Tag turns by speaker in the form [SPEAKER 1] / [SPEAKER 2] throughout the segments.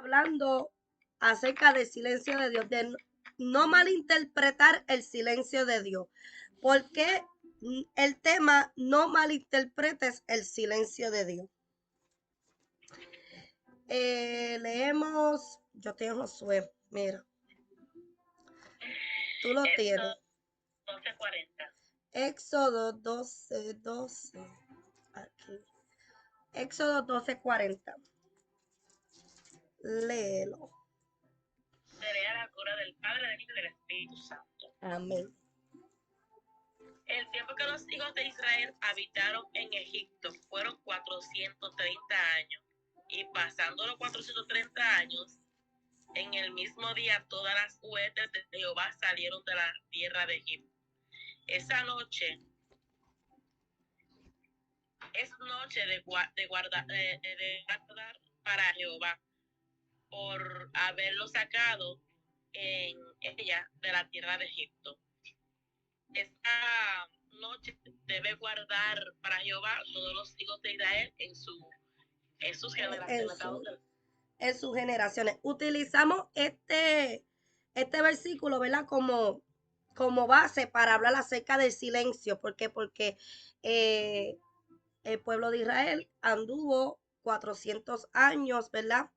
[SPEAKER 1] hablando acerca del silencio de Dios, de no malinterpretar el silencio de Dios. Porque el tema, no malinterpretes el silencio de Dios. Leemos, yo tengo Josué, mira. Tú lo tienes.
[SPEAKER 2] 12:40.
[SPEAKER 1] Éxodo 12. Aquí. Éxodo 12:40. Léelo.
[SPEAKER 2] Seré la cura del Padre, del Hijo y del Espíritu Santo.
[SPEAKER 1] Amén.
[SPEAKER 2] El tiempo que los hijos de Israel habitaron en Egipto fueron 430 años. Y pasando los 430 años, en el mismo día todas las huestes de Jehová salieron de la tierra de Egipto. Esa noche es noche de guardar para Jehová por haberlo sacado en ella de la tierra de Egipto. Esta noche debe guardar para Jehová todos los hijos de Israel en sus generaciones.
[SPEAKER 1] En sus generaciones. Utilizamos este versículo, ¿verdad? Como base para hablar acerca del silencio. ¿Por qué? Porque el pueblo de Israel anduvo 400 años, ¿verdad?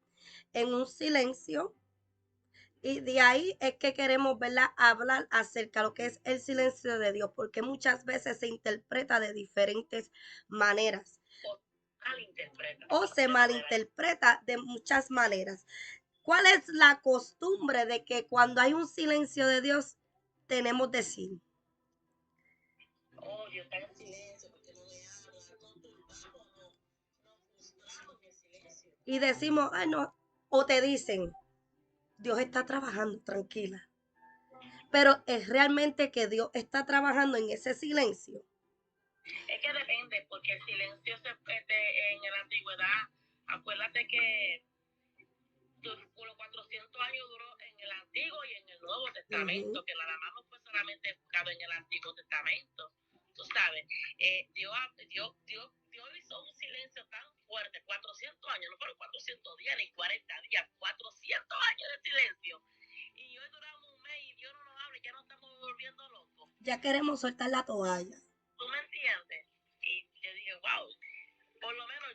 [SPEAKER 1] En un silencio. Y de ahí es que queremos, ¿verdad?, hablar acerca de lo que es el silencio de Dios, porque muchas veces se interpreta de diferentes maneras. O se malinterpreta de muchas maneras. ¿Cuál es la costumbre de que cuando hay un silencio de Dios tenemos decir?
[SPEAKER 2] Oh, Dios está en silencio, porque no me habla, nos en silencio.
[SPEAKER 1] Y decimos, ay no, o te dicen, Dios está trabajando, tranquila. Pero es realmente que Dios está trabajando en ese silencio.
[SPEAKER 2] Es que depende, porque el silencio en la antigüedad, acuérdate que por los 400 años duró en el Antiguo y en el Nuevo Testamento, que nada más no fue solamente enfocado en el Antiguo Testamento. Tú sabes, Dios hizo un silencio tan fuerte, 400 años, no fueron 400 días ni 40 días, 400 años de silencio. Y hoy duramos un mes y Dios no nos habla y ya nos estamos volviendo locos.
[SPEAKER 1] Ya queremos soltar la toalla.
[SPEAKER 2] ¿Tú me entiendes? Y yo dije, wow, por lo menos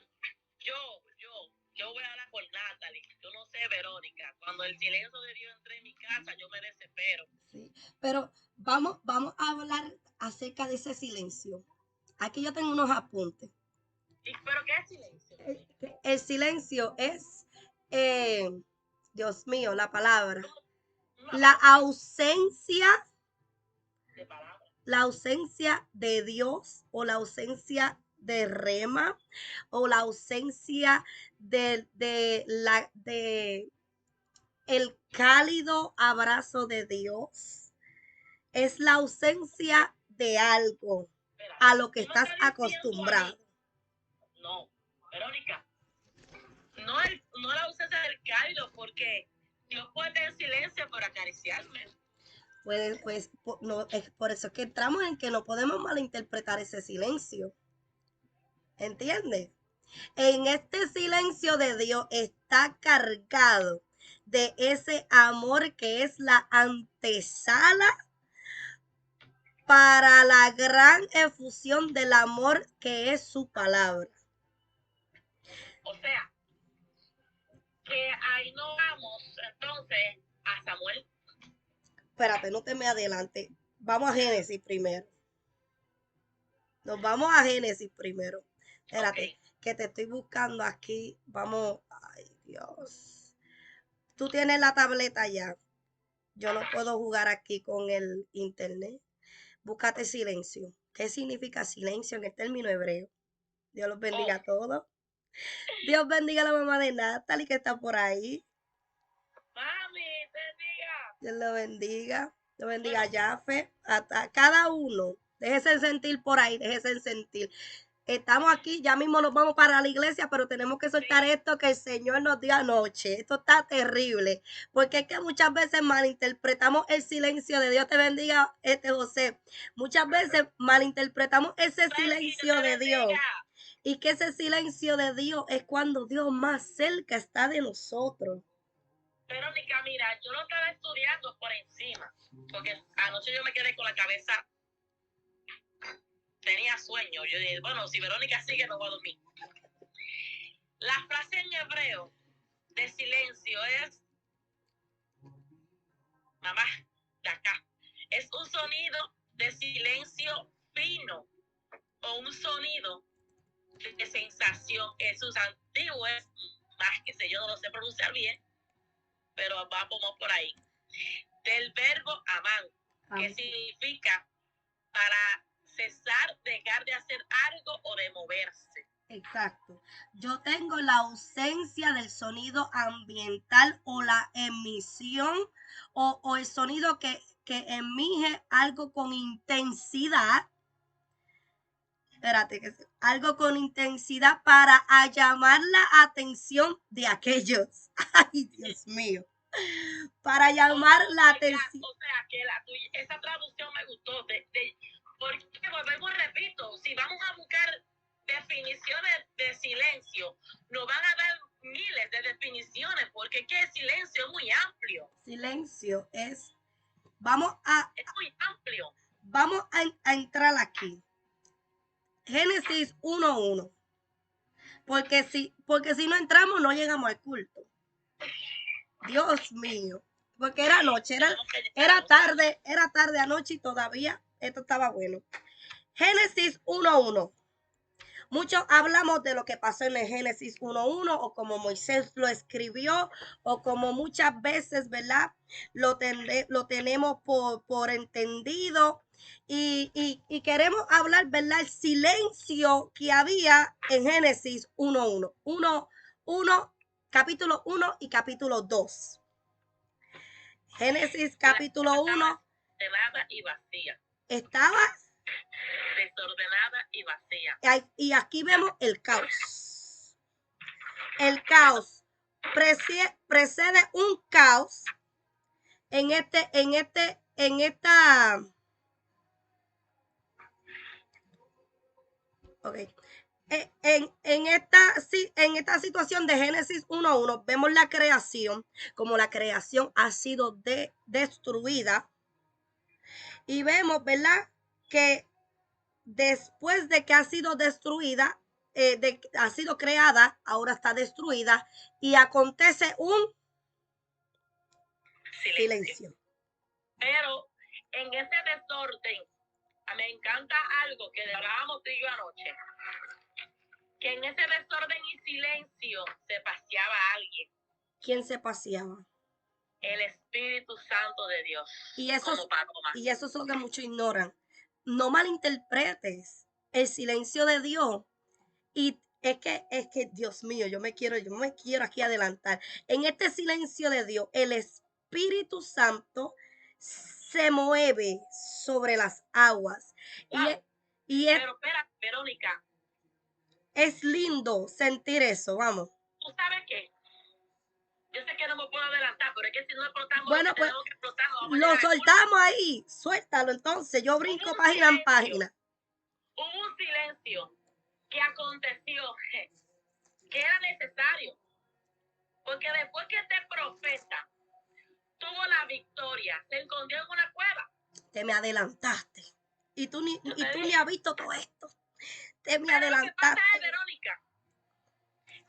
[SPEAKER 2] yo voy a hablar con Natalie, yo no sé Verónica, cuando el silencio de Dios entre en mi casa, yo me desespero.
[SPEAKER 1] Sí, pero vamos a hablar acerca de ese silencio. Aquí yo tengo unos apuntes.
[SPEAKER 2] ¿Pero qué es silencio?
[SPEAKER 1] El silencio es, Dios mío, la palabra. La ausencia
[SPEAKER 2] de palabra.
[SPEAKER 1] La ausencia de Dios o la ausencia de rema o la ausencia de el cálido abrazo de Dios. Es la ausencia de algo a lo que estás acostumbrado.
[SPEAKER 2] No, Verónica, no la ausencia del cálido, porque Dios puede tener silencio por acariciarme.
[SPEAKER 1] Pues no, es por eso que entramos en que no podemos malinterpretar ese silencio. ¿Entiendes? En este silencio de Dios está cargado de ese amor que es la antesala para la gran efusión del amor que es su palabra.
[SPEAKER 2] O sea, que ahí no vamos entonces a Samuel.
[SPEAKER 1] Espérate, no te me adelante. Vamos a Génesis primero. Nos vamos a Génesis primero. Espérate, okay, que te estoy buscando aquí. Vamos. Ay, Dios. Tú tienes la tableta ya. Yo no puedo jugar aquí con el internet. Búscate silencio. ¿Qué significa silencio en el término hebreo? Dios los bendiga a todos. Dios bendiga a la mamá de Natalie que está por ahí.
[SPEAKER 2] Mami, bendiga.
[SPEAKER 1] Dios lo bendiga. Dios bendiga a Jaffe. A cada uno. Déjese sentir por ahí. Déjese sentir. Estamos aquí, ya mismo nos vamos para la iglesia, pero tenemos que soltar esto que el Señor nos dio anoche. Esto está terrible, porque es que muchas veces malinterpretamos el silencio de Dios. Te bendiga, José. Muchas veces malinterpretamos ese silencio de Dios. Y que ese silencio de Dios es cuando Dios más cerca está de nosotros.
[SPEAKER 2] Verónica, mira, yo lo estaba estudiando por encima, porque anoche yo me quedé con la cabeza, tenía sueño. Yo dije, bueno, si Verónica sigue, no voy a dormir. La frase en hebreo de silencio es, mamá, de acá, es un sonido de silencio fino o un sonido de sensación. En sus antiguos, más que sé, yo no lo sé pronunciar bien, pero vamos por ahí. Del verbo amán, que significa para cesar, dejar de hacer algo o de moverse.
[SPEAKER 1] Exacto. Yo tengo la ausencia del sonido ambiental o la emisión o el sonido que emite algo con intensidad. Espérate, algo con intensidad para llamar la atención de aquellos. Ay, Dios mío. Para llamar la atención.
[SPEAKER 2] O sea, que esa traducción me gustó. Porque volvemos, repito, si vamos a buscar definiciones de silencio, nos van a dar miles de definiciones, porque es que el silencio es muy amplio.
[SPEAKER 1] Silencio es,
[SPEAKER 2] es muy amplio.
[SPEAKER 1] Vamos a entrar aquí. Génesis 1:1. Porque si no entramos, no llegamos al culto. Dios mío. Porque era noche, era tarde anoche y todavía esto estaba bueno. Génesis 1:1. Muchos hablamos de lo que pasó en el Génesis 1:1 o como Moisés lo escribió o como muchas veces, ¿verdad? Lo tenemos por entendido y queremos hablar, ¿verdad? El silencio que había en Génesis 1:1. Capítulo 1 y capítulo 2. Génesis capítulo 1.
[SPEAKER 2] Desordenada y vacía.
[SPEAKER 1] Estaba
[SPEAKER 2] desordenada y vacía.
[SPEAKER 1] Y aquí vemos el caos. El caos precede un caos en esta okay. En esta situación de Génesis 1:1 vemos la creación, como la creación ha sido destruida. Y vemos, ¿verdad? Que después de que ha sido destruida, ha sido creada, ahora está destruida y acontece un silencio.
[SPEAKER 2] Pero en ese desorden, me encanta algo que hablábamos tú y yo anoche, que en ese desorden y silencio se paseaba alguien.
[SPEAKER 1] ¿Quién se paseaba?
[SPEAKER 2] El Espíritu Santo de Dios.
[SPEAKER 1] Y eso es lo que muchos ignoran. No malinterpretes el silencio de Dios. Y es que, Dios mío, yo me quiero aquí adelantar. En este silencio de Dios, el Espíritu Santo se mueve sobre las aguas.
[SPEAKER 2] Wow. Pero espera, Verónica.
[SPEAKER 1] Es lindo sentir eso, vamos.
[SPEAKER 2] ¿Tú sabes qué? Yo sé que no me puedo adelantar, pero es que si no explotamos,
[SPEAKER 1] bueno, pues,
[SPEAKER 2] tenemos que explotar,
[SPEAKER 1] lo soltamos ahí. Suéltalo entonces. Yo brinco página en página.
[SPEAKER 2] Hubo un silencio que aconteció que era necesario. Porque después que este profeta tuvo la victoria, se escondió en una cueva.
[SPEAKER 1] Te me adelantaste. Y tú ni has visto todo esto. Te me adelantaste.
[SPEAKER 2] Lo que pasa es, Verónica,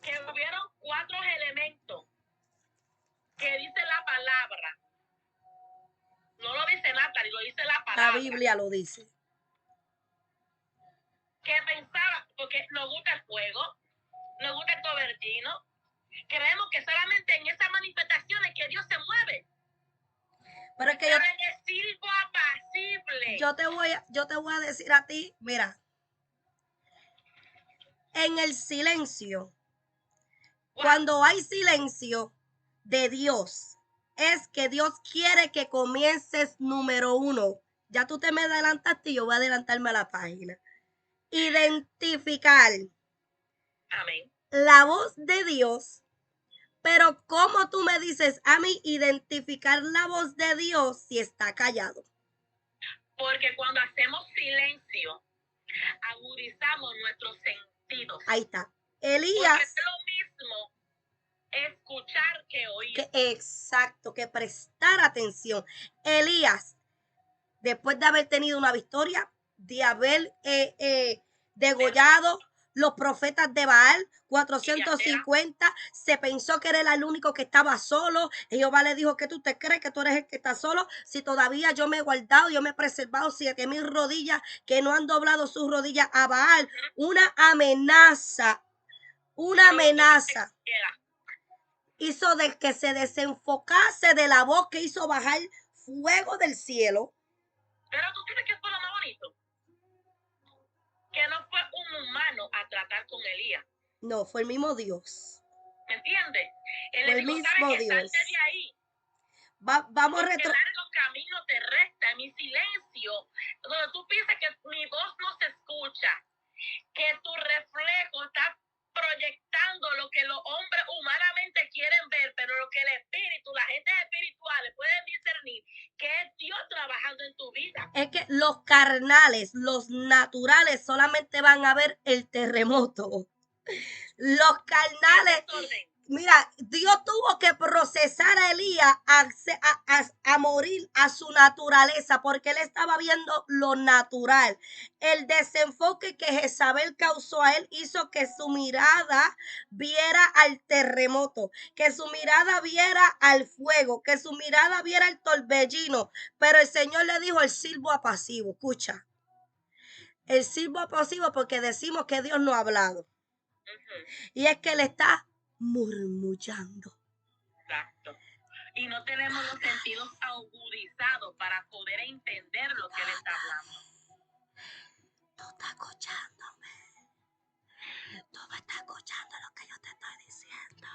[SPEAKER 2] que hubieron 4 elementos que dice la palabra. No lo dice Natalie, lo dice la palabra.
[SPEAKER 1] La Biblia lo dice.
[SPEAKER 2] Que pensaba, porque nos gusta el fuego, nos gusta el torbellino. Creemos que solamente en esas manifestaciones que Dios se mueve.
[SPEAKER 1] Pero es que
[SPEAKER 2] en el silbo apacible.
[SPEAKER 1] Yo te voy a decir a ti, mira, en el silencio, cuando hay silencio de Dios, es que Dios quiere que comiences número 1. Ya tú te me adelantaste y yo voy a adelantarme a la página. Identificar.
[SPEAKER 2] Amén.
[SPEAKER 1] La voz de Dios. Pero ¿cómo tú me dices a mí identificar la voz de Dios si está callado?
[SPEAKER 2] Porque cuando hacemos silencio, agudizamos nuestros sentidos.
[SPEAKER 1] Ahí está. Elías.
[SPEAKER 2] Porque es lo mismo escuchar que oír.
[SPEAKER 1] Exacto, que prestar atención. Elías, después de haber tenido una victoria, de haber degollado los profetas de Baal, 450, se pensó que era el único que estaba solo. Jehová le dijo: ¿qué tú te crees que tú eres el que está solo? Si todavía yo me he guardado, yo me he preservado 7,000 rodillas que no han doblado sus rodillas a Baal. Una amenaza hizo de que se desenfocase de la voz que hizo bajar fuego del cielo.
[SPEAKER 2] Pero tú crees que fue lo más bonito, que no fue un humano a tratar con Elías.
[SPEAKER 1] No, fue el mismo Dios.
[SPEAKER 2] ¿Me entiendes? Él
[SPEAKER 1] Fue
[SPEAKER 2] le
[SPEAKER 1] el
[SPEAKER 2] dijo:
[SPEAKER 1] mismo
[SPEAKER 2] ¿sabes qué?
[SPEAKER 1] Dios.
[SPEAKER 2] Salte de ahí.
[SPEAKER 1] Vamos a
[SPEAKER 2] Porque largo camino te resta. En mi silencio, donde tú piensas que mi voz no se escucha, que tu reflejo está proyectando lo que los hombres humanamente quieren ver, pero lo que el espíritu, la gente espirituales pueden discernir, que es Dios trabajando en tu vida.
[SPEAKER 1] Es que los carnales, los naturales, solamente van a ver el terremoto. Los carnales, mira, Dios tuvo que procesar a Elías a morir a su naturaleza, porque él estaba viendo lo natural. El desenfoque que Jezabel causó a él hizo que su mirada viera al terremoto, que su mirada viera al fuego, que su mirada viera al torbellino. Pero el Señor le dijo: el silbo apaciguo. Escucha, el silbo apaciguo, porque decimos que Dios no ha hablado. Y es que él está murmullando.
[SPEAKER 2] Exacto. Y no tenemos los sentidos agudizados para poder entender lo que él está hablando.
[SPEAKER 1] Tú estás escuchándome. Tú me estás escuchando lo que yo te estoy diciendo.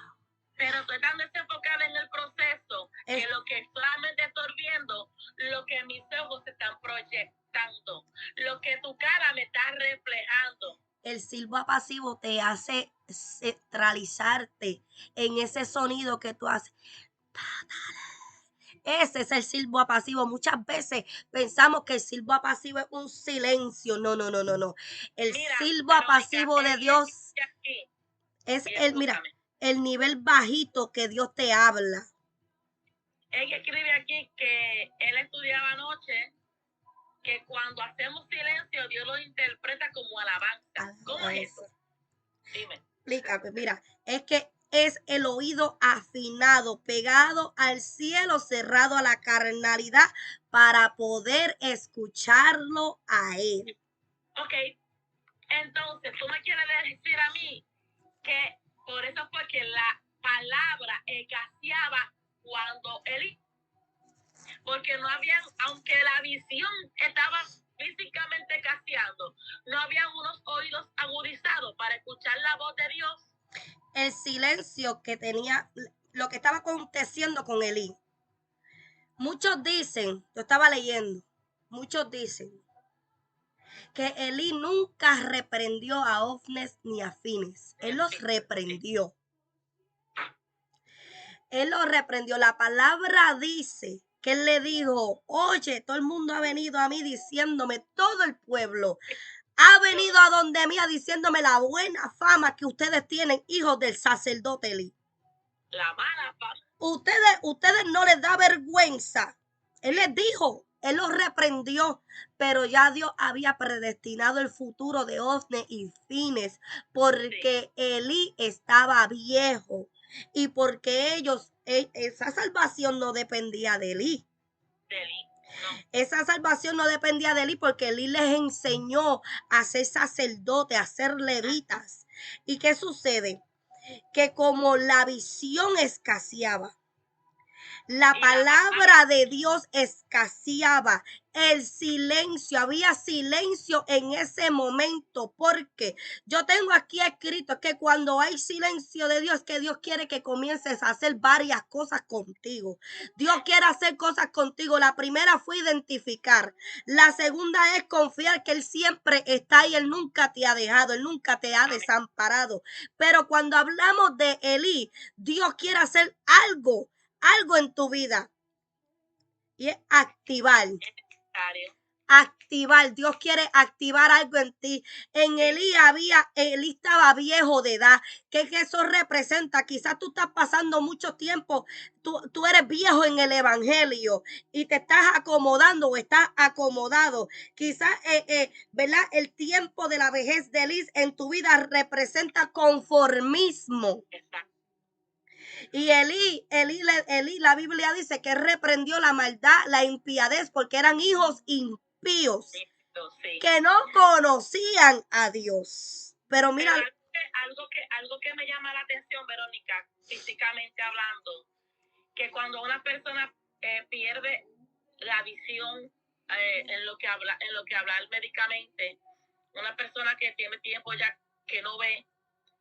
[SPEAKER 2] Pero estoy tan desenfocada en el proceso que lo que solamente estoy viendo, lo que mis ojos están proyectando, lo que tu cara me está reflejando.
[SPEAKER 1] El silbo apaciguo te hace centralizarte en ese sonido que tú haces. Ese es el silbo apaciguo. Muchas veces pensamos que el silbo apaciguo es un silencio. No. El silbo apaciguo de Dios es el nivel bajito que Dios te habla.
[SPEAKER 2] Ella escribe aquí que él estudiaba anoche, que cuando hacemos silencio, Dios lo interpreta como alabanza. ¿Cómo es eso? Dime.
[SPEAKER 1] Explícame. Mira, es que es el oído afinado, pegado al cielo, cerrado a la carnalidad, para poder escucharlo a él.
[SPEAKER 2] Ok, entonces tú me quieres decir a mí que por eso fue que la palabra escaseaba cuando él, porque no habían, aunque la visión estaba físicamente escaseando, no habían unos oídos agudizados para escuchar la voz de Dios.
[SPEAKER 1] El silencio que tenía, lo que estaba aconteciendo con Elí. Muchos dicen, yo estaba leyendo, muchos dicen que Elí nunca reprendió a Ofnes ni a Fines. Él los reprendió. Él los reprendió. La palabra dice que él le dijo: oye, todo el mundo ha venido a mí diciéndome, todo el pueblo ha venido a donde mí diciéndome la buena fama que ustedes tienen, hijos del sacerdote Elí.
[SPEAKER 2] La mala fama.
[SPEAKER 1] Ustedes no les da vergüenza. Él les dijo, él los reprendió, pero ya Dios había predestinado el futuro de Ofnes y Fines, porque Elí estaba viejo y porque esa salvación no dependía de Elí. Esa salvación no dependía de Elí, porque Elí les enseñó a ser sacerdote, a ser levitas. ¿Y qué sucede? Que como la visión escaseaba, la palabra de Dios escaseaba, el silencio, había silencio en ese momento, porque yo tengo aquí escrito que cuando hay silencio de Dios, que Dios quiere que comiences a hacer varias cosas contigo. Dios quiere hacer cosas contigo. La primera fue identificar. La segunda es confiar que Él siempre está ahí. Él nunca te ha dejado, Él nunca te ha desamparado. Pero cuando hablamos de Elí, Dios quiere hacer algo en tu vida, y es activar activar. Dios quiere activar algo en ti. En Elí estaba viejo de edad. ¿Qué eso representa? Quizás tú estás pasando mucho tiempo, tú eres viejo en el evangelio y te estás acomodando o estás acomodado. Quizás, ¿verdad? El tiempo de la vejez de Elí en tu vida representa conformismo. Y Elí, la Biblia dice que reprendió la maldad, la impiadez, porque eran hijos impíos, que no conocían a Dios. Pero mira,
[SPEAKER 2] algo que me llama la atención, Verónica, físicamente hablando, que cuando una persona pierde la visión en lo que hablar médicamente, una persona que tiene tiempo ya que no ve,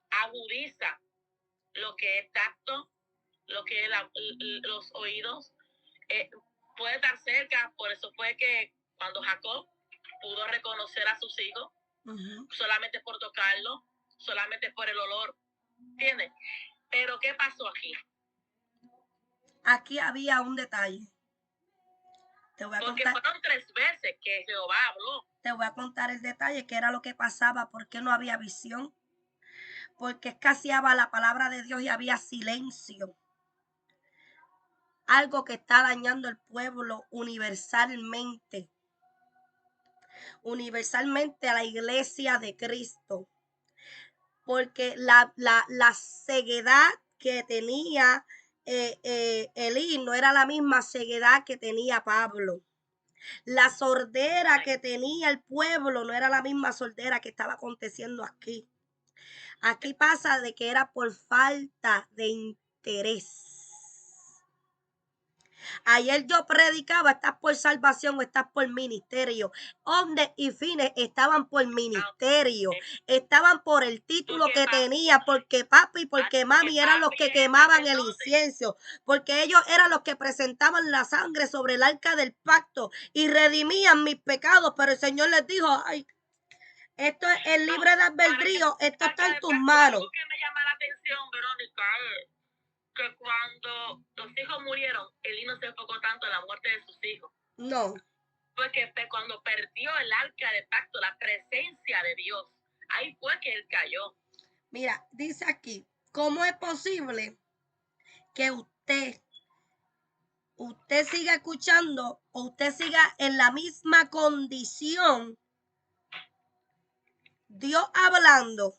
[SPEAKER 2] agudiza lo que es tacto, lo que es los oídos, puede estar cerca. Por eso fue que cuando Jacob pudo reconocer a sus hijos, solamente por tocarlo, solamente por el olor, ¿entiendes? Pero ¿qué pasó aquí?
[SPEAKER 1] Aquí había un detalle. Te voy a
[SPEAKER 2] Porque
[SPEAKER 1] contar,
[SPEAKER 2] fueron 3 veces que Jehová habló.
[SPEAKER 1] Te voy a contar el detalle, que era lo que pasaba, por qué no había visión. Porque escaseaba la palabra de Dios y había silencio. Algo que está dañando el pueblo universalmente. Universalmente a la iglesia de Cristo. Porque la ceguedad que tenía Elí no era la misma ceguedad que tenía Pablo. La sordera que tenía el pueblo no era la misma sordera que estaba aconteciendo aquí. Aquí pasa de que era por falta de interés. Ayer yo predicaba, estás por salvación o estás por ministerio. Hombres y fines estaban por ministerio, estaban por el título que tenía, porque papi y porque mami eran los que quemaban el incienso, porque ellos eran los que presentaban la sangre sobre el arca del pacto y redimían mis pecados, pero el Señor les dijo, ay, esto es el libre de albedrío, esto está en tus manos.
[SPEAKER 2] Algo que me llama la atención, Verónica, es que cuando los hijos murieron, Elí no se enfocó tanto en la muerte de sus hijos.
[SPEAKER 1] No.
[SPEAKER 2] Porque cuando perdió el arca de pacto, la presencia de Dios, ahí fue que él cayó.
[SPEAKER 1] Mira, dice aquí, ¿cómo es posible que usted siga escuchando o usted siga en la misma condición, Dios hablando,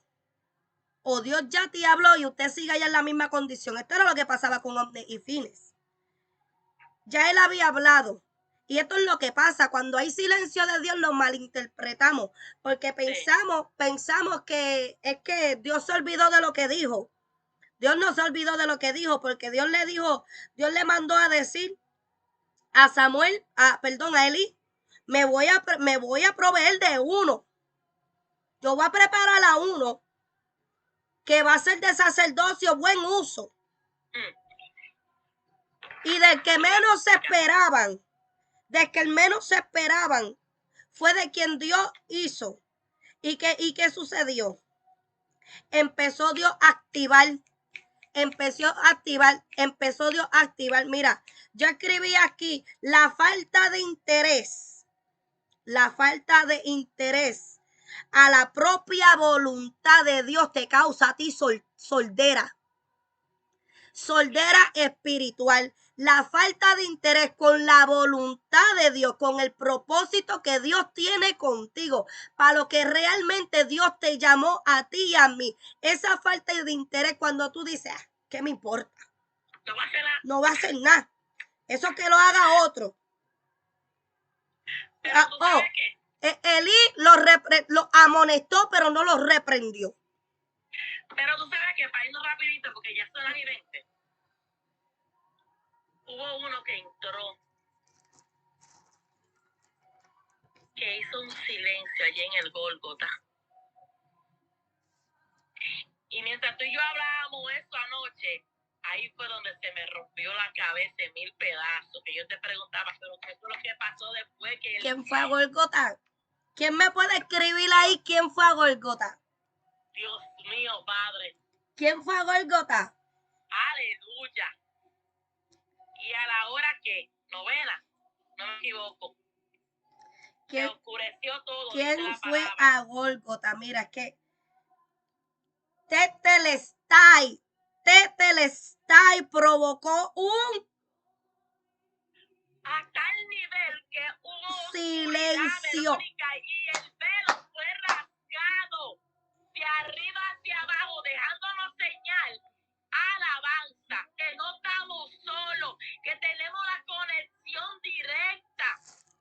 [SPEAKER 1] o Dios ya te habló y usted siga ya en la misma condición? Esto era lo que pasaba con Hombres y Fines. Ya él había hablado. Y esto es lo que pasa cuando hay silencio de Dios, lo malinterpretamos, porque pensamos que es que Dios se olvidó de lo que dijo. Dios no se olvidó de lo que dijo, porque Dios le mandó a decir a Samuel, a Eli, me voy a proveer de uno. Yo voy a preparar a uno que va a ser de sacerdocio buen uso. Y del que menos se esperaban, fue de quien Dios hizo. ¿Y qué sucedió? Empezó Dios a activar. Mira, yo escribí aquí la falta de interés a la propia voluntad de Dios te causa a ti sordera espiritual. La falta de interés con la voluntad de Dios, con el propósito que Dios tiene contigo, para lo que realmente Dios te llamó a ti y a mí. Esa falta de interés cuando tú dices, ¿qué me importa? No va a hacer nada. Eso que lo haga otro. Elí lo amonestó, pero no lo reprendió.
[SPEAKER 2] Pero tú sabes que para irnos rapidito, porque ya son las 20, hubo uno que entró, que hizo un silencio allí en el Gólgota. Y mientras tú y yo hablábamos eso anoche, ahí fue donde se me rompió la cabeza en 1000 pedazos, que yo te preguntaba, pero ¿qué fue lo que pasó después?
[SPEAKER 1] ¿Quién fue a Gólgota? ¿Quién me puede escribir ahí quién fue a Gólgota?
[SPEAKER 2] Dios mío, Padre.
[SPEAKER 1] ¿Quién fue a Gólgota?
[SPEAKER 2] Aleluya. Y a la hora que, 9, no me equivoco. Se oscureció todo.
[SPEAKER 1] ¿Quién fue a Gólgota? Mira, es que Tetelestai provocó un
[SPEAKER 2] a tal nivel que hubo
[SPEAKER 1] silencio.
[SPEAKER 2] Verónica, y el pelo fue rasgado de arriba hacia abajo, dejándonos señal, alabanza, que no estamos solos, que tenemos la conexión directa.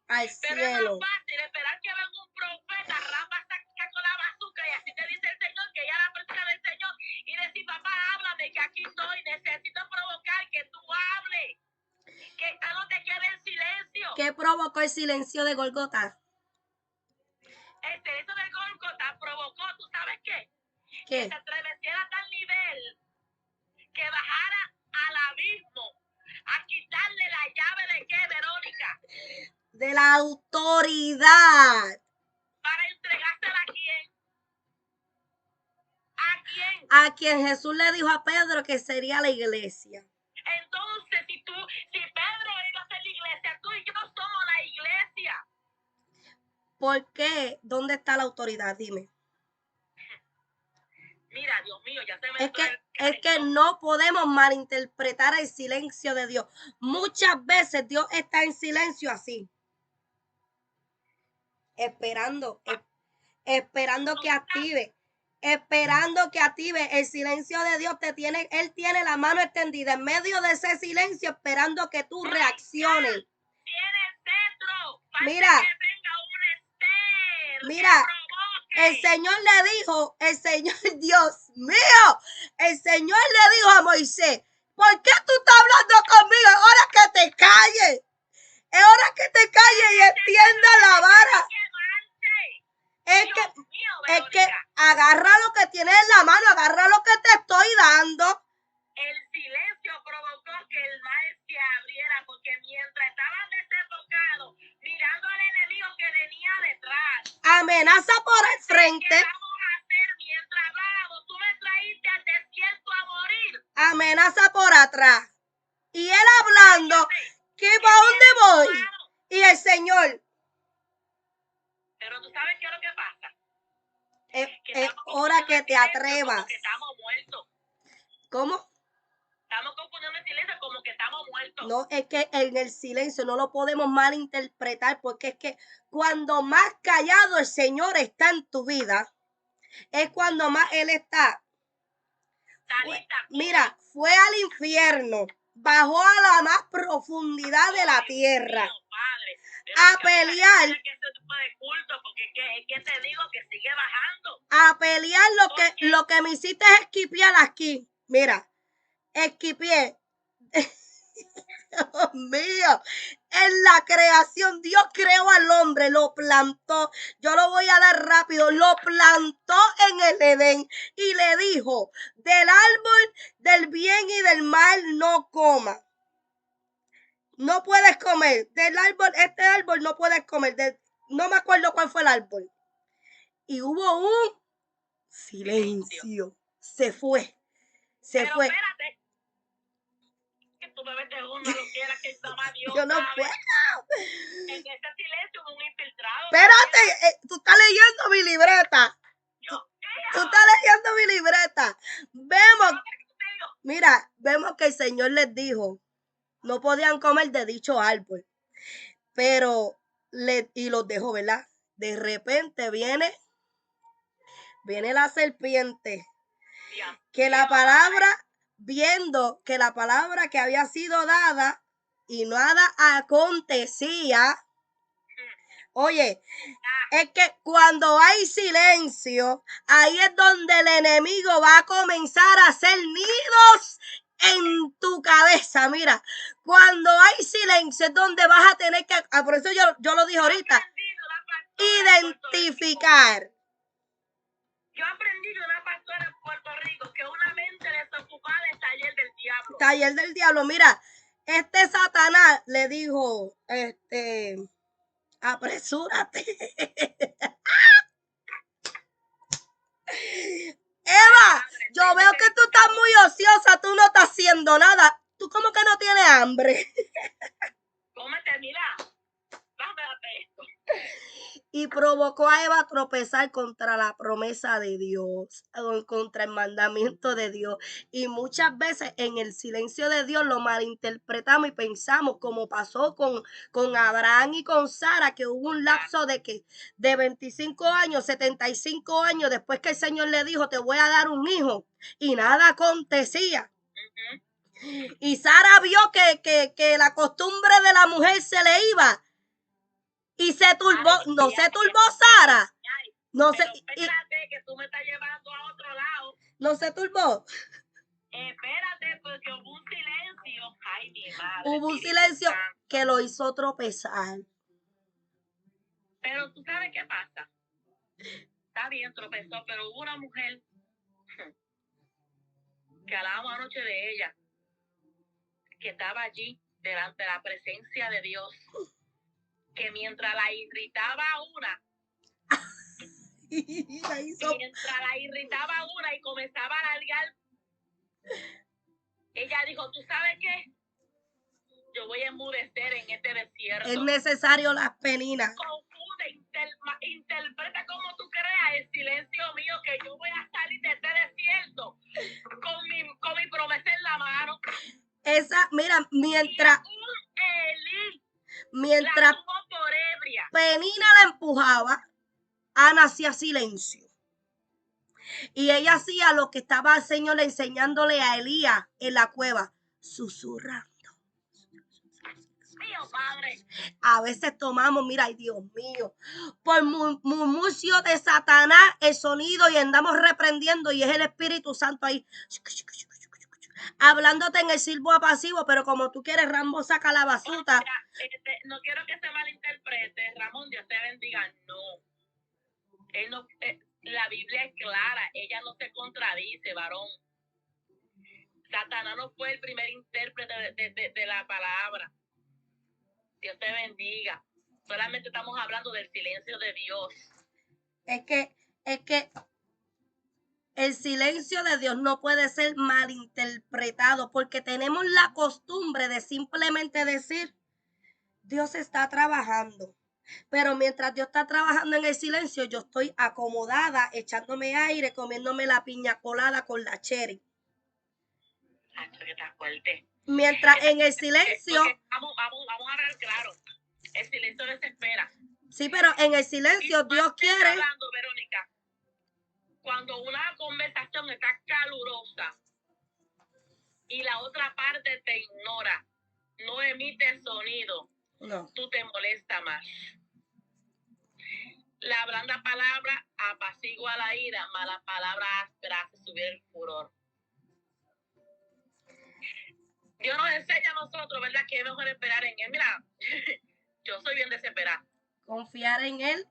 [SPEAKER 1] Al
[SPEAKER 2] Pero es
[SPEAKER 1] cielo.
[SPEAKER 2] más fácil esperar que venga un profeta, Rafa saca con la bazuca y así te dice el Señor, que ya la presencia del Señor, y decir, papá, háblame, que aquí estoy, necesito provocar que tú hables, que no te quede en silencio.
[SPEAKER 1] ¿Qué provocó el silencio de Golgota?
[SPEAKER 2] El silencio de Gólgota provocó, ¿tú sabes qué?
[SPEAKER 1] ¿Qué?
[SPEAKER 2] Que se estremeciera a tal nivel que bajara al abismo a quitarle la llave de qué, Verónica,
[SPEAKER 1] De la autoridad.
[SPEAKER 2] para entregársela a quién. ¿A quién?
[SPEAKER 1] A quien Jesús le dijo a Pedro que sería la iglesia.
[SPEAKER 2] Entonces, si Pedro iba a ser la iglesia, tú y yo somos la iglesia.
[SPEAKER 1] ¿Por qué? ¿Dónde está la autoridad? Dime.
[SPEAKER 2] Mira, Dios mío, ya se me
[SPEAKER 1] Es que no podemos malinterpretar el silencio de Dios. Muchas veces Dios está en silencio así. Esperando que active. Esperando que active. El silencio de Dios Él tiene la mano extendida en medio de ese silencio, esperando que tú reacciones.
[SPEAKER 2] Tiene el cetro.
[SPEAKER 1] Mira.
[SPEAKER 2] Que venga un Esther.
[SPEAKER 1] Mira. El Señor le dijo, Dios mío, el Señor le dijo a Moisés, ¿por qué tú estás hablando conmigo? Es hora que te calles. Es hora que te calles y extienda la vara. Es que agarra lo que tienes en la mano, agarra lo que te estoy dando.
[SPEAKER 2] El silencio provocó que el mar se abriera, porque mientras estaban desenfocados, mirando al enemigo que venía detrás.
[SPEAKER 1] Amenaza por el frente.
[SPEAKER 2] ¿Qué vamos a hacer mientras hablábamos? Tú me traíste al desierto a morir.
[SPEAKER 1] Amenaza por atrás. Y él hablando, ¿que para dónde voy? Y el Señor.
[SPEAKER 2] Pero tú sabes qué es lo que pasa.
[SPEAKER 1] Es hora que te atrevas.
[SPEAKER 2] Como que estamos muertos.
[SPEAKER 1] ¿Cómo?
[SPEAKER 2] Estamos confundiendo el silencio como que estamos muertos.
[SPEAKER 1] No, es que en el silencio no lo podemos malinterpretar, porque es que cuando más callado el Señor está en tu vida, es cuando más Él está. Mira, fue al infierno, bajó a la más profundidad de la tierra, a pelear. A pelear lo que me hiciste es esquipear aquí. Mira, esquipié. Dios mío, en la creación Dios creó al hombre, lo plantó. Yo lo voy a dar rápido. Lo plantó en el Edén y le dijo: del árbol del bien y del mal no coma. No puedes comer del árbol, este árbol no puedes comer. No me acuerdo cuál fue el árbol. Y hubo un silencio. Se fue.
[SPEAKER 2] Pero fue. Espérate. Que tú me metes uno, lo quieras que está más Dios.
[SPEAKER 1] Yo no puedo.
[SPEAKER 2] En ese silencio un infiltrado.
[SPEAKER 1] Espérate, tú estás leyendo mi libreta. Tú estás leyendo mi libreta. Vemos que el Señor les dijo, no podían comer de dicho árbol. Pero, y los dejó, ¿verdad? De repente viene la serpiente. Que la palabra, viendo que la palabra que había sido dada y nada acontecía. Oye, es que cuando hay silencio, ahí es donde el enemigo va a comenzar a hacer nidos en tu cabeza. Mira, cuando hay silencio es donde vas a tener que, por eso yo lo dije ahorita, identificar.
[SPEAKER 2] Yo aprendí de una pastora en Puerto Rico que una mente desocupada es taller del diablo.
[SPEAKER 1] Taller del diablo. Mira, Satanás le dijo, apresúrate. Eva, yo veo que tú estás muy ociosa, tú no estás haciendo nada. Tú como que no tienes hambre.
[SPEAKER 2] Cómete, mira. Dame esto.
[SPEAKER 1] provocó a Eva a tropezar contra la promesa de Dios, o contra el mandamiento de Dios. Y muchas veces en el silencio de Dios lo malinterpretamos y pensamos, como pasó con Abraham y con Sara, que hubo un lapso de 25 años, 75 años, después que el Señor le dijo, te voy a dar un hijo, y nada acontecía. Y Sara vio que la costumbre de la mujer se le iba. Y se turbó, no se turbó Sara. No se,
[SPEAKER 2] espérate, que tú me estás llevando a otro lado.
[SPEAKER 1] No se turbó.
[SPEAKER 2] Espérate, porque hubo un silencio. Ay, mi madre.
[SPEAKER 1] Hubo un silencio que lo hizo tropezar.
[SPEAKER 2] Pero tú sabes qué pasa. Está bien, tropezó, pero hubo una mujer que hablábamos anoche de ella, que estaba allí delante de la presencia de Dios, que mientras la irritaba una, mientras la irritaba una y comenzaba a alargar, ella dijo, ¿tú sabes qué? Yo voy a enmudecer en este desierto.
[SPEAKER 1] Es necesario las peninas.
[SPEAKER 2] Confunde, interpreta como tú creas el silencio mío, que yo voy a salir de este desierto con mi promesa en la mano.
[SPEAKER 1] Esa, mira, mientras
[SPEAKER 2] por ebria.
[SPEAKER 1] Penina la empujaba, Ana hacía silencio. Y ella hacía lo que estaba el Señor enseñándole a Elías en la cueva, susurrando.
[SPEAKER 2] Mío, Padre.
[SPEAKER 1] A veces tomamos, mira, ay Dios mío, por murmullo de Satanás el sonido y andamos reprendiendo y es el Espíritu Santo ahí hablándote en el silbo apasivo, pero como tú quieres, Rambo saca la basuta.
[SPEAKER 2] No quiero que se malinterprete, Ramón, Dios te bendiga, no. Él no la Biblia es clara, ella no se contradice, varón. Satanás no fue el primer intérprete de la palabra. Dios te bendiga. Solamente estamos hablando del silencio de Dios.
[SPEAKER 1] Es que el silencio de Dios no puede ser malinterpretado porque tenemos la costumbre de simplemente decir, Dios está trabajando. Pero mientras Dios está trabajando en el silencio, yo estoy acomodada, echándome aire, comiéndome la piña colada con la cherry.
[SPEAKER 2] Que está fuerte.
[SPEAKER 1] Mientras en el silencio...
[SPEAKER 2] Vamos a ver claro. El silencio desespera.
[SPEAKER 1] Sí, pero en el silencio Dios quiere...
[SPEAKER 2] Hablando, Verónica, cuando una conversación está calurosa y la otra parte te ignora, no emite sonido,
[SPEAKER 1] no,
[SPEAKER 2] tú te molestas más. La blanda palabra apacigua la ira, mala palabra áspera hace subir el furor. Dios nos enseña a nosotros, ¿verdad? Que es mejor esperar en Él. Mira, yo soy bien desesperada.
[SPEAKER 1] Confiar en Él.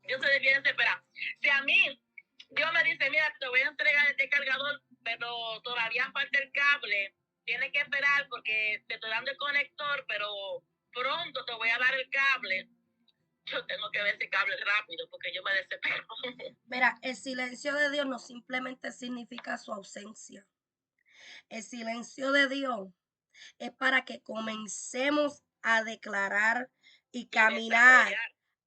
[SPEAKER 2] Yo soy bien desesperada. Si a mí, Dios me dice, mira, te voy a entregar este cargador, pero todavía falta el cable. Tienes que esperar porque te estoy dando el conector, pero pronto te voy a dar el cable. Yo tengo que ver ese cable rápido porque yo me desespero.
[SPEAKER 1] Mira, el silencio de Dios no simplemente significa su ausencia. El silencio de Dios es para que comencemos a declarar y caminar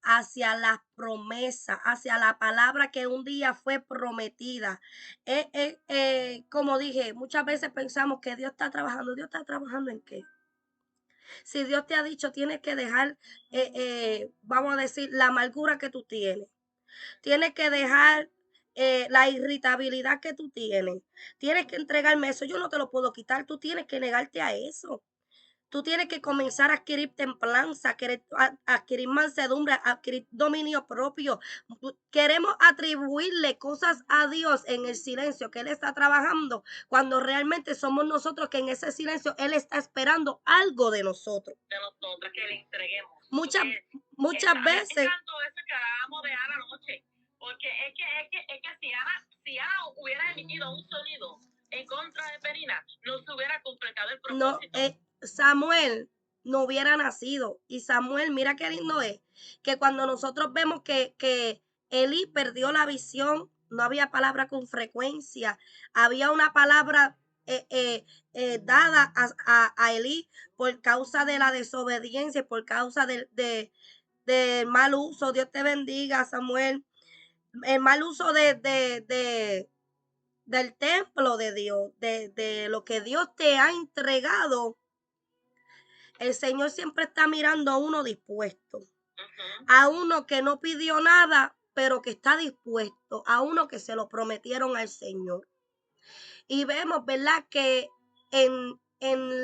[SPEAKER 1] hacia la promesa, hacia la palabra que un día fue prometida. Como dije, muchas veces pensamos que Dios está trabajando. ¿Dios está trabajando en qué? Si Dios te ha dicho, tienes que dejar, vamos a decir, la amargura que tú tienes. Tienes que dejar la irritabilidad que tú tienes. Tienes que entregarme eso. Yo no te lo puedo quitar. Tú tienes que negarte a eso. Tú tienes que comenzar a adquirir templanza, a adquirir mansedumbre, a adquirir dominio propio. Queremos atribuirle cosas a Dios en el silencio que Él está trabajando, cuando realmente somos nosotros que en ese silencio Él está esperando algo de nosotros.
[SPEAKER 2] De nosotros que le entreguemos.
[SPEAKER 1] Muchas veces.
[SPEAKER 2] Me encantó eso que hablábamos de Ana anoche, porque es que si Ana hubiera emitido un sonido en contra de Penina, no se hubiera completado el propósito.
[SPEAKER 1] No, Samuel no hubiera nacido. Y Samuel, mira qué lindo es, que cuando nosotros vemos que Eli perdió la visión, no había palabra con frecuencia, había una palabra dada a Eli por causa de la desobediencia, por causa de del mal uso. Dios te bendiga, Samuel. El mal uso del templo de Dios, de lo que Dios te ha entregado. El Señor siempre está mirando a uno dispuesto, a uno que no pidió nada, pero que está dispuesto, a uno que se lo prometieron al Señor. Y vemos, ¿verdad?, que en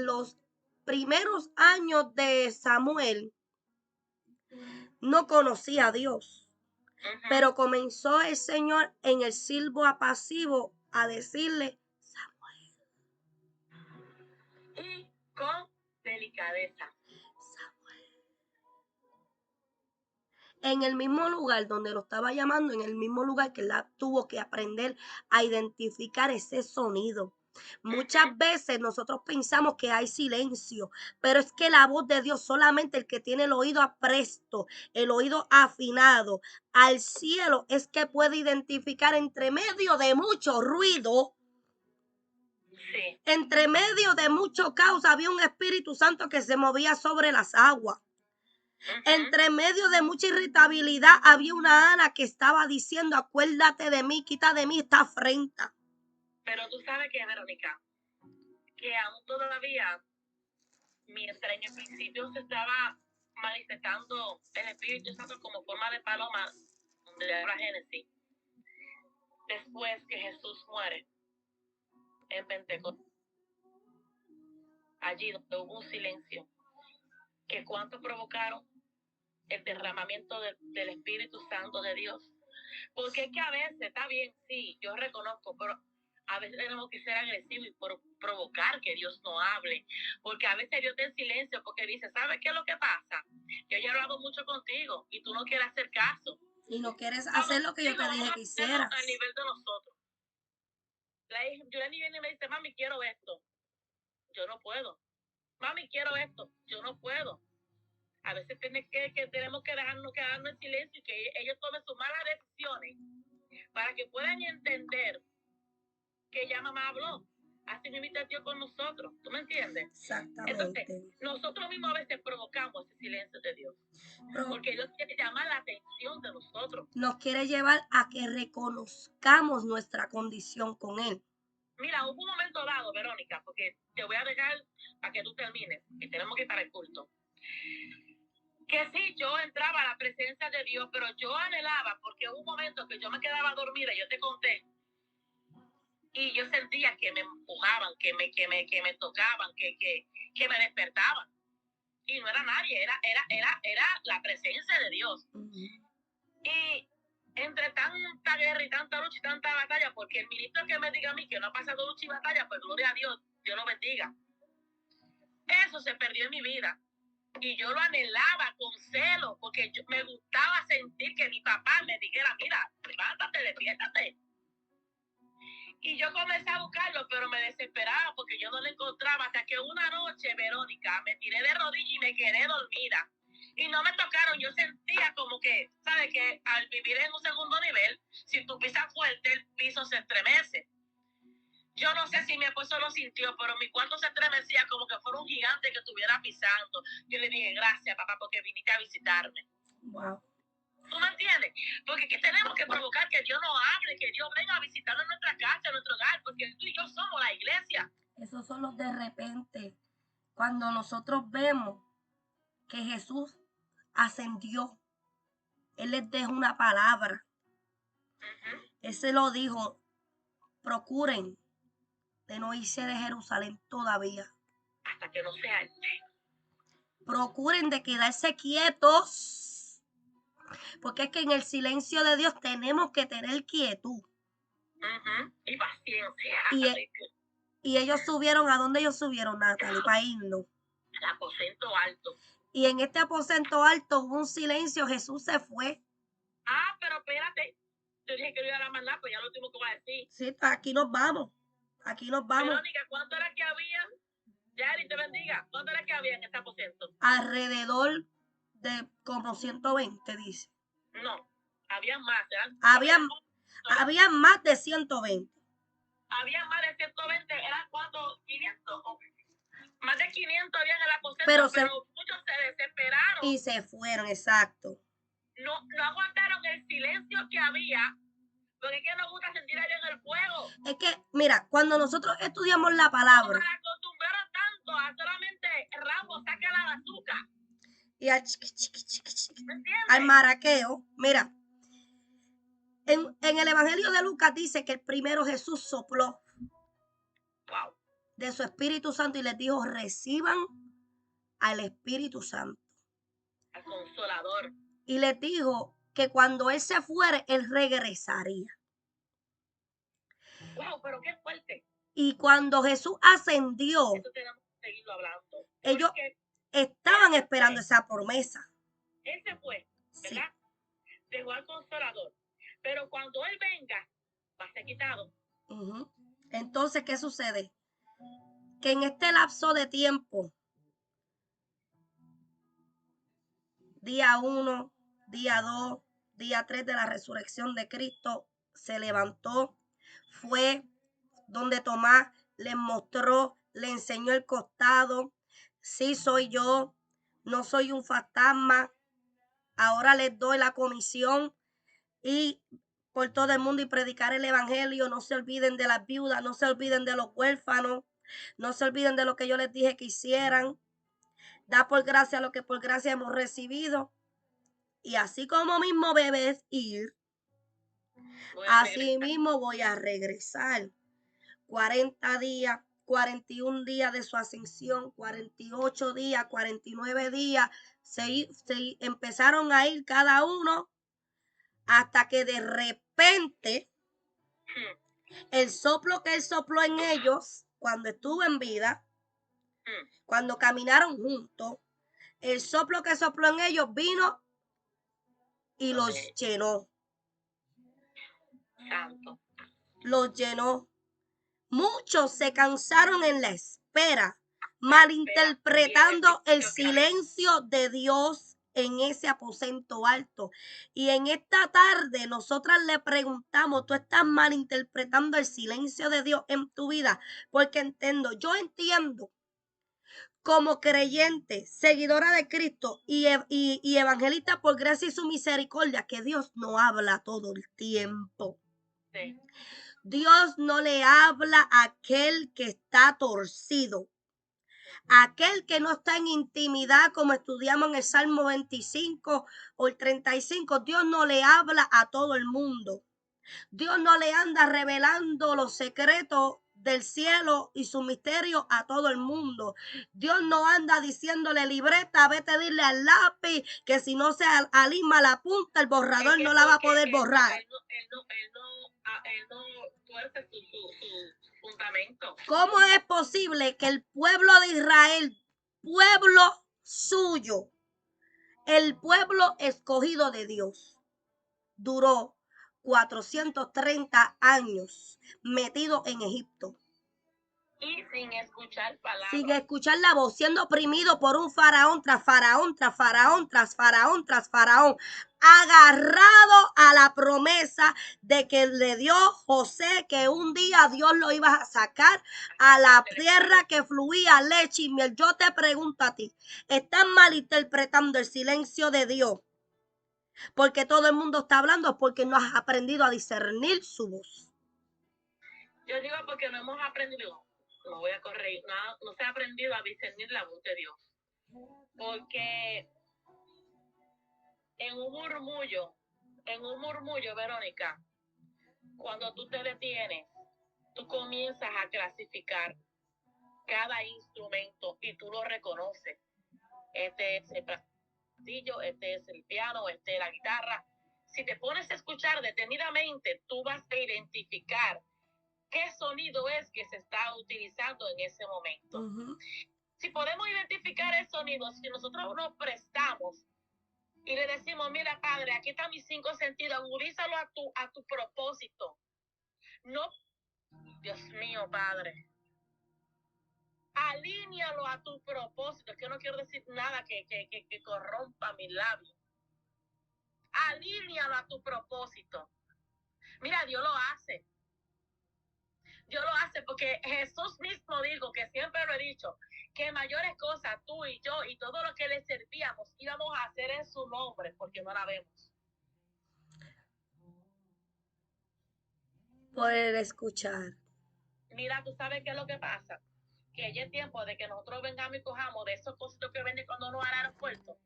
[SPEAKER 1] los primeros años de Samuel no conocía a Dios, pero comenzó el Señor en el silbo apacivo a decirle, Samuel.
[SPEAKER 2] Y con delicadeza.
[SPEAKER 1] En el mismo lugar donde lo estaba llamando, en el mismo lugar que él tuvo que aprender a identificar ese sonido. Muchas veces nosotros pensamos que hay silencio, pero es que la voz de Dios, solamente el que tiene el oído apresto, el oído afinado al cielo, es que puede identificar entre medio de mucho ruido.
[SPEAKER 2] Sí.
[SPEAKER 1] Entre medio de mucho caos había un Espíritu Santo que se movía sobre las aguas. Entre medio de mucha irritabilidad había una Ana que estaba diciendo, acuérdate de mí, quita de mí esta afrenta.
[SPEAKER 2] Pero tú sabes que, Verónica, que aún todavía, mientras en el principio se estaba manifestando el Espíritu Santo como forma de paloma, donde habla Génesis, después que Jesús muere en Pentecostés, allí donde hubo un silencio, que cuánto provocaron el derramamiento del Espíritu Santo de Dios. Porque es que a veces, está bien, sí, yo reconozco, pero a veces tenemos que ser agresivos y provocar que Dios no hable. Porque a veces Dios está en silencio porque dice, ¿sabes qué es lo que pasa? Yo ya he hablado mucho contigo y tú no quieres hacer caso.
[SPEAKER 1] Y no quieres hacer lo que yo te dije que hicieras.
[SPEAKER 2] Al nivel de nosotros. Yulani viene y me dice, mami, quiero esto. Yo no puedo. Mami, quiero esto. Yo no puedo. A veces tenemos que dejarnos quedarnos en silencio y que ellos tomen sus malas decisiones para que puedan entender que ya mamá habló. Así mismo está Dios con nosotros. ¿Tú me entiendes?
[SPEAKER 1] Exactamente.
[SPEAKER 2] Entonces, nosotros mismos a veces provocamos ese silencio de Dios. Porque Dios quiere llamar la atención de nosotros.
[SPEAKER 1] Nos quiere llevar a que reconozcamos nuestra condición con Él.
[SPEAKER 2] Mira, hubo un momento dado, Verónica, porque te voy a dejar para que tú termines, que tenemos que ir para el culto. Que sí, yo entraba a la presencia de Dios, pero yo anhelaba, porque hubo un momento que yo me quedaba dormida, yo te conté, y yo sentía que me empujaban, que me tocaban, que me despertaban. Y no era nadie, era la presencia de Dios. Y entre tanta guerra y tanta lucha y tanta batalla, porque el ministro que me diga a mí que no ha pasado lucha y batalla, pues gloria a Dios, Dios lo bendiga. Eso se perdió en mi vida. Y yo lo anhelaba con celo, porque me gustaba sentir que mi papá me dijera, mira, levántate, despiértate. Y yo comencé a buscarlo, pero me desesperaba porque yo no lo encontraba, hasta que una noche, Verónica, me tiré de rodillas y me quedé dormida. Y no me tocaron, yo sentía como que, ¿sabes? Que al vivir en un segundo nivel, si tú pisas fuerte, el piso se estremece. Yo no sé si mi esposo lo sintió, pero mi cuarto se estremecía como que fuera un gigante que estuviera pisando. Yo le dije, gracias, papá, porque viniste a visitarme.
[SPEAKER 1] Wow.
[SPEAKER 2] ¿Tú me entiendes? Porque que tenemos que provocar que Dios nos hable, que Dios venga a visitarnos en nuestra casa, en nuestro hogar, porque tú y yo somos la iglesia.
[SPEAKER 1] Esos son los de repente. Cuando nosotros vemos que Jesús ascendió, Él les dejó una palabra. Él se lo dijo, procuren de no irse de Jerusalén todavía.
[SPEAKER 2] Hasta que no sea
[SPEAKER 1] Procuren de quedarse quietos. Porque es que en el silencio de Dios tenemos que tener quietud.
[SPEAKER 2] Y paciencia.
[SPEAKER 1] Y ellos subieron, ¿a dónde ellos subieron, Natalie? Para irnos.
[SPEAKER 2] Al aposento alto.
[SPEAKER 1] Y en este aposento alto hubo un silencio, Jesús se fue.
[SPEAKER 2] Ah, pero espérate. Yo dije que no iba a dar más nada, pues ya lo último que voy a decir.
[SPEAKER 1] Sí, aquí nos vamos. Aquí nos vamos.
[SPEAKER 2] Verónica, ¿cuánto era que había? Yari, te bendiga. ¿Cuánto era que había en este aposento?
[SPEAKER 1] Alrededor de como 120, dice.
[SPEAKER 2] No, había más.
[SPEAKER 1] Había más de 120.
[SPEAKER 2] Había más de 120, ¿eran cuántos? 500. Más de 500 había en el aposento, pero muchos se desesperaron.
[SPEAKER 1] Y se fueron, exacto.
[SPEAKER 2] No aguantaron el silencio que había, porque es que nos gusta sentir allá en el fuego.
[SPEAKER 1] Es que, mira, cuando nosotros estudiamos la
[SPEAKER 2] Nos
[SPEAKER 1] palabra
[SPEAKER 2] acostumbraron tanto a solamente Rambo, saca la azúcar.
[SPEAKER 1] y al chiqui, chiqui, chiqui, chiqui,
[SPEAKER 2] ¿Me entiendes?
[SPEAKER 1] al maraqueo, mira, en el Evangelio de Lucas dice que el primero Jesús sopló
[SPEAKER 2] Wow.
[SPEAKER 1] de su Espíritu Santo y les dijo, reciban al Espíritu Santo.
[SPEAKER 2] Al Consolador.
[SPEAKER 1] Y les dijo que cuando Él se fuere, Él regresaría.
[SPEAKER 2] Wow, pero qué fuerte.
[SPEAKER 1] Y cuando Jesús ascendió,
[SPEAKER 2] eso tenemos que seguirlo hablando.
[SPEAKER 1] Ellos estaban esperando esa promesa.
[SPEAKER 2] Él se fue, ¿verdad?
[SPEAKER 1] Sí.
[SPEAKER 2] Dejó al Consolador. Pero cuando Él venga, va a ser quitado.
[SPEAKER 1] Entonces, ¿qué sucede? Que en este lapso de tiempo, día 1, día 2, día 3 de la resurrección de Cristo, se levantó, fue donde Tomás les mostró, le enseñó el costado. Sí soy yo, no soy un fantasma. Ahora les doy la comisión y por todo el mundo y predicar el evangelio. No se olviden de las viudas, no se olviden de los huérfanos, no se olviden de lo que yo les dije que hicieran. Da por gracia lo que por gracia hemos recibido. Y así como mismo debes ir, así mismo voy a regresar. 40 días, 41 días de su ascensión, 48 días, 49 días, se empezaron a ir cada uno hasta que de repente el soplo que él sopló en ellos cuando estuvo en vida, cuando caminaron juntos, el soplo que sopló en ellos vino y los llenó.
[SPEAKER 2] Santo.
[SPEAKER 1] Los llenó. Muchos se cansaron en la espera, malinterpretando el silencio de Dios en ese aposento alto. Y en esta tarde nosotras le preguntamos, ¿tú estás malinterpretando el silencio de Dios en tu vida? Porque yo entiendo como creyente, seguidora de Cristo y evangelista por gracia y su misericordia, que Dios no habla todo el tiempo.
[SPEAKER 2] Sí.
[SPEAKER 1] Dios no le habla a aquel que está torcido, a aquel que no está en intimidad, como estudiamos en el Salmo 25 o el 35. Dios no le habla a todo el mundo. Dios no le anda revelando los secretos del cielo y su misterio a todo el mundo. Dios no anda diciéndole, libreta, vete a decirle al lápiz que si no se alima la punta, el borrador no la va a poder borrar.
[SPEAKER 2] Él no tuerce su fundamento.
[SPEAKER 1] ¿Cómo es posible que el pueblo de Israel, pueblo suyo, el pueblo escogido de Dios, duró 430 años metido en Egipto?
[SPEAKER 2] Y sin escuchar palabras.
[SPEAKER 1] Sin escuchar la voz, siendo oprimido por un faraón tras faraón, tras faraón, tras faraón, tras faraón, agarrado a la promesa de que le dio José, que un día Dios lo iba a sacar a la tierra que fluía leche y miel. Yo te pregunto a ti, ¿estás malinterpretando el silencio de Dios? Porque todo el mundo está hablando, porque no has aprendido a discernir su voz.
[SPEAKER 2] Yo digo porque no hemos aprendido, no voy a corregir, no se ha aprendido a discernir la voz de Dios. Porque en un murmullo, Verónica, cuando tú te detienes, tú comienzas a clasificar cada instrumento y tú lo reconoces. Este es el platillo, este es el piano, este es la guitarra. Si te pones a escuchar detenidamente, tú vas a identificar qué sonido es que se está utilizando en ese momento. Si podemos identificar el sonido, si nosotros nos prestamos y le decimos, mira, Padre, aquí están mis 5 sentidos, agudízalo a tu propósito. No, Dios mío, Padre, alíñalo a tu propósito, que yo no quiero decir nada que corrompa mi labio. Alíñalo a tu propósito. Mira, Dios lo hace. Dios lo hace porque Jesús mismo dijo, que siempre lo he dicho, que mayores cosas tú y yo y todo lo que le servíamos íbamos a hacer en su nombre, porque no la vemos.
[SPEAKER 1] Poder escuchar.
[SPEAKER 2] Mira, tú sabes qué es lo que pasa, que ya es tiempo de que nosotros vengamos y cojamos de esos cositos que venden cuando nos van al aeropuerto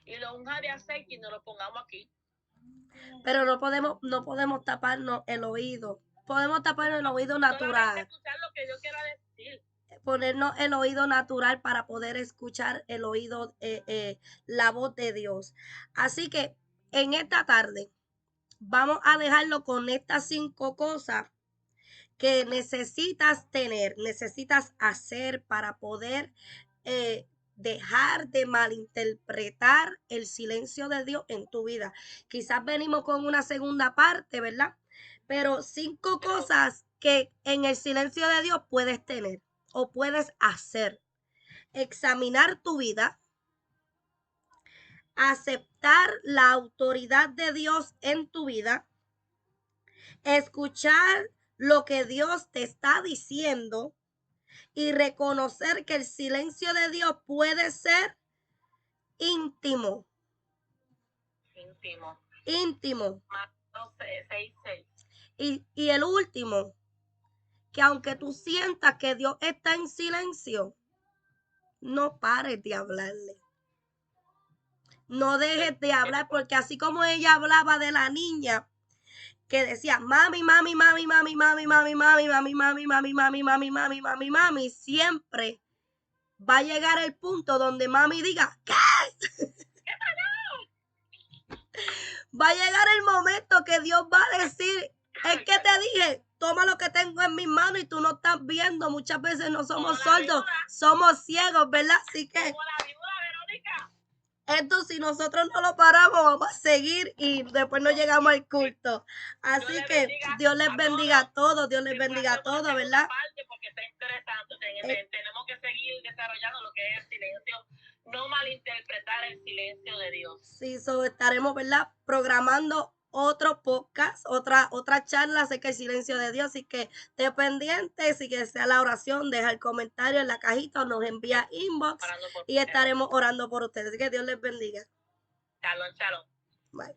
[SPEAKER 2] y lo unja de aceite y nos lo pongamos aquí.
[SPEAKER 1] Pero no podemos taparnos el oído. Podemos taparnos el oído
[SPEAKER 2] Solamente
[SPEAKER 1] natural.
[SPEAKER 2] escuchar lo que yo quiera decir.
[SPEAKER 1] Ponernos el oído natural para poder escuchar el oído, la voz de Dios. Así que en esta tarde vamos a dejarlo con estas 5 cosas que necesitas tener, necesitas hacer para poder dejar de malinterpretar el silencio de Dios en tu vida. Quizás venimos con una segunda parte, ¿verdad? Pero 5 cosas que en el silencio de Dios puedes tener o puedes hacer. Examinar tu vida, aceptar la autoridad de Dios en tu vida, escuchar lo que Dios te está diciendo y reconocer que el silencio de Dios puede ser íntimo. Íntimo.
[SPEAKER 2] Mateo 6:6.
[SPEAKER 1] Y el último, que aunque tú sientas que Dios está en silencio, no pares de hablarle. No dejes de hablar, porque así como ella hablaba de la niña que decía mami, mami, mami, mami, mami, mami, mami, mami, mami, mami, mami, mami, mami, mami, mami, siempre va a llegar el punto donde mami diga, ¿qué? Va a llegar el momento que Dios va a decir, es que te dije, toma lo que tengo en mis manos y tú no estás viendo. Muchas veces no somos sordos, somos ciegos, ¿verdad? Así que esto, si nosotros no lo paramos, vamos a seguir y después no llegamos al culto. Así que Dios les bendiga a todos, Dios les bendiga a todos, ¿verdad?
[SPEAKER 2] Porque está interesante, tenemos que seguir desarrollando lo que es el silencio, no malinterpretar el silencio de Dios.
[SPEAKER 1] Sí, estaremos, ¿verdad? Programando otro podcast, otra charla acerca del silencio de Dios. Así que esté pendiente, si que sea la oración, deja el comentario en la cajita o nos envía inbox y estaremos orando por ustedes. Así que Dios les bendiga.
[SPEAKER 2] Shalom, shalom.
[SPEAKER 1] Bye.